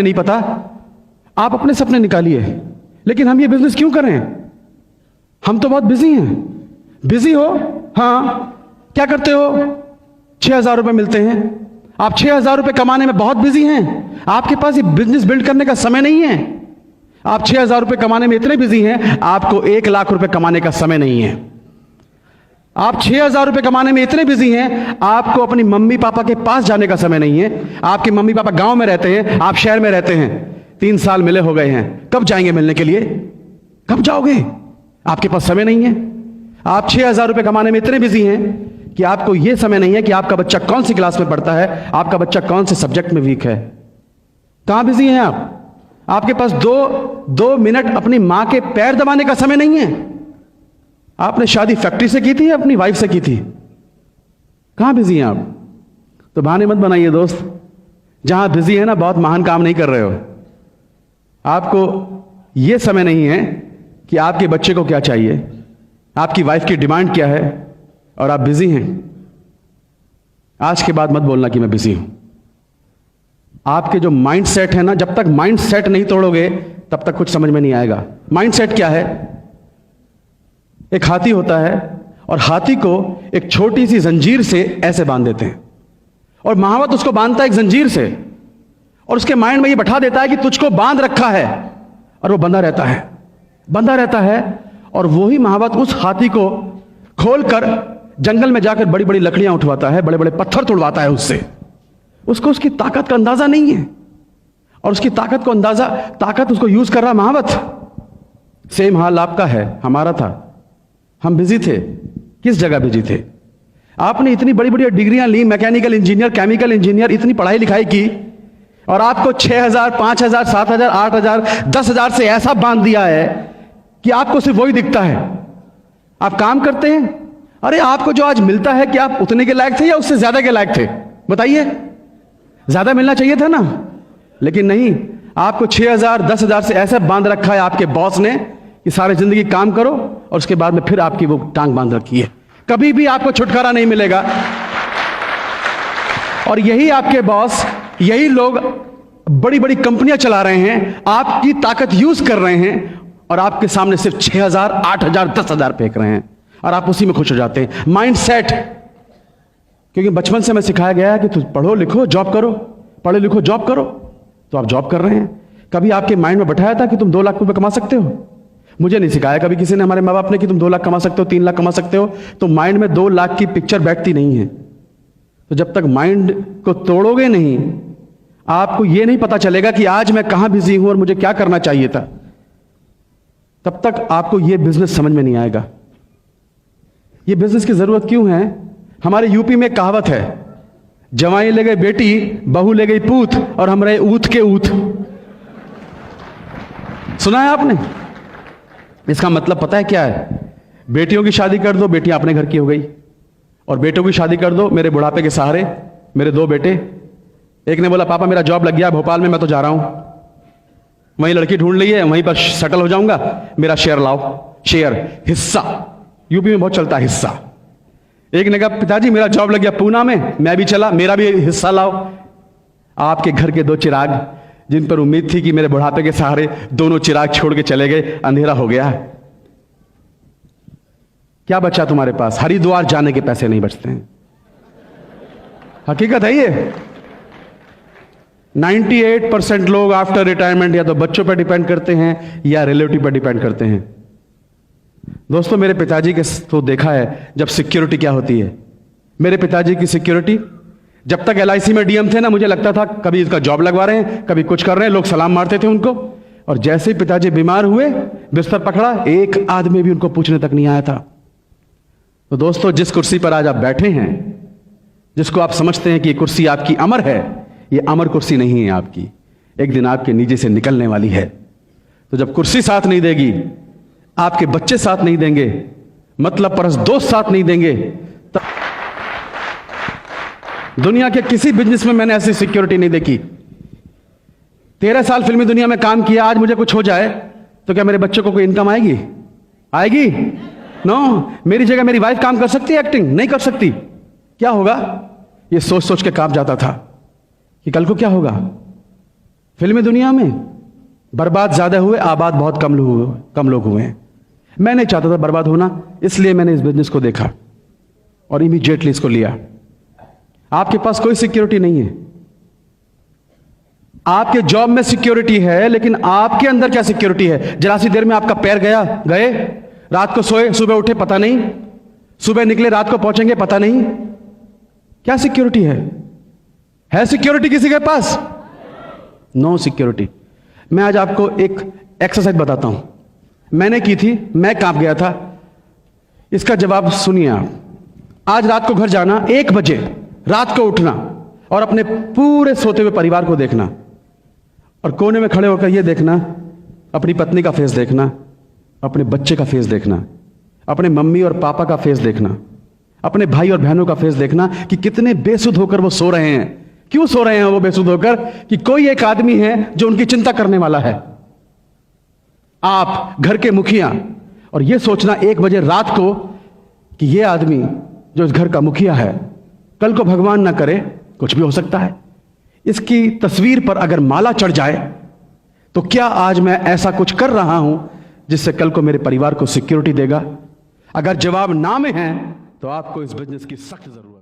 नहीं पता, आप अपने सपने निकालिए। लेकिन हम ये बिजनेस क्यों करें? हम तो बहुत बिजी हैं। बिजी हो? हाँ, क्या करते हो? 6,000 रुपए मिलते हैं, आप 6,000 रुपए कमाने में बहुत बिजी हैं। आपके पास ये बिजनेस बिल्ड करने का समय नहीं है। आप 6,000 रुपए कमाने में इतने बिजी हैं, आपको 1,00,000 रुपए कमाने का समय नहीं है। आप 6,000 रुपए कमाने में इतने बिजी हैं, आपको अपनी मम्मी पापा के पास जाने का समय नहीं है। आपके मम्मी पापा गांव में रहते हैं, आप शहर में रहते हैं। 3 साल मिले हो गए हैं, कब जाएंगे मिलने के लिए? कब जाओगे? आपके पास समय नहीं है। आप 6,000 रुपए कमाने में इतने बिजी हैं कि आपको यह समय नहीं है कि आपका बच्चा कौन सी क्लास में पढ़ता है, आपका बच्चा कौन से सब्जेक्ट में वीक है। कहां बिजी हैं आप? आपके पास दो मिनट अपनी मां के पैर दबाने का समय नहीं है। आपने शादी फैक्ट्री से की थी या अपनी वाइफ से की थी? कहां बिजी हैं आप? तो बहाने मत बनाइए दोस्त। जहां बिजी है ना, बहुत महान काम नहीं कर रहे हो। आपको यह समय नहीं है कि आपके बच्चे को क्या चाहिए, आपकी वाइफ की डिमांड क्या है, और आप बिजी हैं। आज के बाद मत बोलना कि मैं बिजी हूं। आपके जो माइंड सेट है ना, जब तक माइंड सेट नहीं तोड़ोगे तब तक कुछ समझ में नहीं आएगा। माइंड सेट क्या है? एक हाथी होता है और हाथी को एक छोटी सी जंजीर से ऐसे बांध देते हैं, और महावत उसको बांधता है एक जंजीर से, और उसके माइंड में ये बैठा देता है कि तुझको बांध रखा है, और वो बंधा रहता है, बंधा रहता है। और वही महावत उस हाथी को खोलकर जंगल में जाकर बड़ी बड़ी लकड़ियां उठवाता है, बड़े बड़े पत्थर तोड़वाता है उससे। उसको उसकी ताकत का अंदाजा नहीं है, और उसकी ताकत उसको यूज कर रहा महावत। सेम हाल आपका है, हमारा था। हम बिजी थे। किस जगह बिजी थे? आपने इतनी बड़ी बड़ी डिग्रियां ली, मैकेनिकल इंजीनियर, केमिकल इंजीनियर, इतनी पढ़ाई लिखाई की, और आपको 6,000, 5,000, 7,000, 8,000, 10,000 से ऐसा बांध दिया है कि आपको सिर्फ वही दिखता है। आप काम करते हैं, अरे आपको जो आज मिलता है, कि आप उतने के लायक थे या उससे ज्यादा के लायक थे? बताइए। ज्यादा मिलना चाहिए था ना, लेकिन नहीं। आपको 6,000, 10,000 से ऐसा बांध रखा है आपके बॉस ने कि सारी जिंदगी काम करो, और उसके बाद में फिर आपकी वो टांग बांध रखी है। कभी भी आपको छुटकारा नहीं मिलेगा। और यही आपके बॉस, यही लोग बड़ी बड़ी कंपनियां चला रहे हैं, आपकी ताकत यूज कर रहे हैं, और आपके सामने सिर्फ 6,000, 8,000, 10,000 फेंक रहे हैं, और आप उसी में खुश हो जाते हैं। Mind set. क्योंकि बचपन से हमें सिखाया गया है कि तुम पढ़ो लिखो जॉब करो, पढ़ो लिखो जॉब करो, तो आप जॉब कर रहे हैं। कभी आपके माइंड में बैठाया था कि तुम 2 लाख रुपए कमा सकते हो? मुझे नहीं सिखाया कभी किसी ने, हमारे माँ बाप ने, कि तुम 2 लाख कमा सकते हो, 3 लाख कमा सकते हो। तो माइंड में 2 लाख की पिक्चर बैठती नहीं है। तो जब तक माइंड को तोड़ोगे नहीं, आपको यह नहीं पता चलेगा कि आज मैं कहां बिजी हूं और मुझे क्या करना चाहिए था, तब तक आपको यह बिजनेस समझ में नहीं आएगा। यह बिजनेस की जरूरत क्यों है? हमारे यूपी में कहावत है, जवाई ले गई बेटी, बहू ले गई पूत, और हम रहे ऊत के ऊत। सुना है आपने? इसका मतलब पता है क्या है? बेटियों की शादी कर दो, बेटियां अपने घर की हो गई, और बेटों की शादी कर दो मेरे बुढ़ापे के सहारे। मेरे 2 बेटे, एक ने बोला पापा मेरा जॉब लग गया भोपाल में, मैं तो जा रहा हूं, वहीं लड़की ढूंढ ली है, वहीं पर सेटल हो जाऊंगा, मेरा शेयर लाओ। शेयर, हिस्सा, यूपी में बहुत चलता है हिस्सा। एक ने कहा पिताजी मेरा जॉब लग गया पूना में, मैं भी चला, मेरा भी हिस्सा लाओ। आपके घर के 2 चिराग, जिन पर उम्मीद थी कि मेरे बुढ़ापे के सहारे दोनों चिराग छोड़ के चले गए, अंधेरा हो गया। क्या बचा तुम्हारे पास? हरिद्वार जाने के पैसे नहीं बचते हैं। हकीकत है ये। 98% लोग आफ्टर रिटायरमेंट या तो बच्चों पर डिपेंड करते हैं या रिलेटिव पर डिपेंड करते हैं। दोस्तों, मेरे पिताजी के तो देखा है जब सिक्योरिटी क्या होती है। मेरे पिताजी की सिक्योरिटी, जब तक LIC में DM थे ना, मुझे लगता था कभी इसका जॉब लगवा रहे हैं, कभी कुछ कर रहे हैं, लोग सलाम मारते थे उनको। और जैसे ही पिताजी बीमार हुए, बिस्तर पकड़ा, एक आदमी भी उनको पूछने तक नहीं आया था। तो दोस्तों, जिस कुर्सी पर आज आप बैठे हैं, जिसको आप समझते हैं कि ये कुर्सी आपकी अमर है, ये अमर कुर्सी नहीं है आपकी। एक दिन आपके नीचे से निकलने वाली है। तो जब कुर्सी साथ नहीं देगी, आपके बच्चे साथ नहीं देंगे, मतलब परस दोस्त साथ नहीं देंगे, तब दुनिया के किसी बिजनेस में मैंने ऐसी सिक्योरिटी नहीं देखी। 13 साल फिल्मी दुनिया में काम किया, आज मुझे कुछ हो जाए तो क्या मेरे बच्चों को कोई इनकम आएगी? आएगी? नो। मेरी जगह मेरी वाइफ काम कर सकती है एक्टिंग? नहीं कर सकती। क्या होगा? ये सोच सोच के कांप जाता था कि कल को क्या होगा। फिल्मी दुनिया में बर्बाद ज्यादा हुए, आबाद बहुत कम लोग हुए हैं। मैं नहीं चाहता था बर्बाद होना, इसलिए मैंने इस बिजनेस को देखा और इमीडिएटली इसको लिया। आपके पास कोई सिक्योरिटी नहीं है। आपके जॉब में सिक्योरिटी है, लेकिन आपके अंदर क्या सिक्योरिटी है? जरा सी देर में आपका पैर गए, रात को सोए, सुबह उठे पता नहीं, सुबह निकले रात को पहुंचेंगे पता नहीं। क्या सिक्योरिटी है सिक्योरिटी किसी के पास? No security. मैं आज आपको एक एक्सरसाइज बताता हूं, मैंने की थी, मैं कांप गया था। इसका जवाब सुनिए आप। आज रात को घर जाना, 1 बजे रात को उठना और अपने पूरे सोते हुए परिवार को देखना और कोने में खड़े होकर यह देखना, अपनी पत्नी का फेस देखना, अपने बच्चे का फेस देखना, अपने मम्मी और पापा का फेस देखना, अपने भाई और बहनों का फेस देखना कि कितने बेसुध होकर वो सो रहे हैं। क्यों सो रहे हैं वो बेसुध होकर? कि कोई एक आदमी है जो उनकी चिंता करने वाला है। आप घर के मुखिया, और यह सोचना 1 बजे रात को कि यह आदमी जो इस घर का मुखिया है, कल को भगवान ना करे कुछ भी हो सकता है, इसकी तस्वीर पर अगर माला चढ़ जाए तो क्या आज मैं ऐसा कुछ कर रहा हूं जिससे कल को मेरे परिवार को सिक्योरिटी देगा? अगर जवाब ना में है तो आपको इस बिजनेस की सख्त जरूरत है।